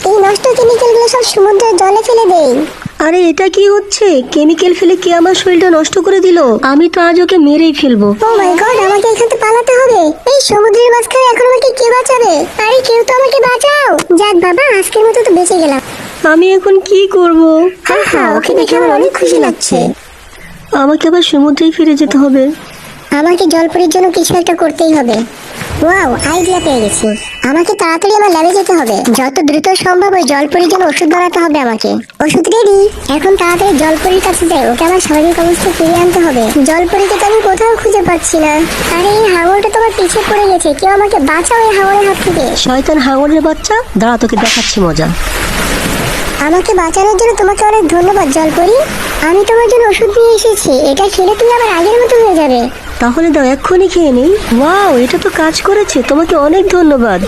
এই নষ্ট কেমিক্যালগুলো সব সমুদ্রের জলে ফেলে দেই। আরে এটা কি হচ্ছে? কেমিক্যাল ফেলে কে আমার শরীরটা নষ্ট করে দিল? আমি তো আজ ওকে মেরেই ফেলবো। ও মাই গড, আমাকে এখান থেকে পালাতে হবে। এই সমুদ্রের মাঝখানে এখন আমাকে কে বাঁচাবে? আরে কেউ তো আমাকে বাঁচাও। যাক বাবা, আজকের মতো তো বেঁচে গেলাম। আমি এখন কি করব? ওকে দেখে আমার অনেক খুশি লাগছে। আমাকে আবার সমুদ্রেই ফিরে যেতে হবে। আমাকে জলপরীর জন্য কিছু একটা করতেই হবে। ওয়াও, আইডিয়া পেয়ে গেছি। আমাকে তাড়াতাড়ি আমার ল্যাবে যেতে হবে। যত দ্রুত সম্ভব ওই জলপরীর জন্য ওষুধ বানাতে হবে আমাকে। ওষুধ রেডি। এখন তাড়াতাড়ি জলপরীর কাছে যাই, ওকে আমার স্বাভাবিক অবস্থায় ফিরিয়ে আনতে হবে। জলপরীকে তো আমি কোথাও খুঁজে পাচ্ছি না। আরে এই হাঙরটা তোমার পিছে পড়ে গেছে, কেউ আমাকে বাঁচাও এই হাঙরের হাত থেকে। শয়তান হাঙরের বাচ্চা, দাঁড়া তোকে দেখাচ্ছি মজা। আমাকে বাঁচানোর জন্য তোমাকে অনেক ধন্যবাদ জলপরী। আমি তোমার জন্য ওষুধ নিয়ে এসেছি, এটা খেলে তুমি আবার আগের মতো হয়ে যাবে। তাহলে দাও, এক্ষুনি খেয়ে নেই। ওয়াও, এটা তো কাজ করেছে, তোমাকে অনেক ধন্যবাদ।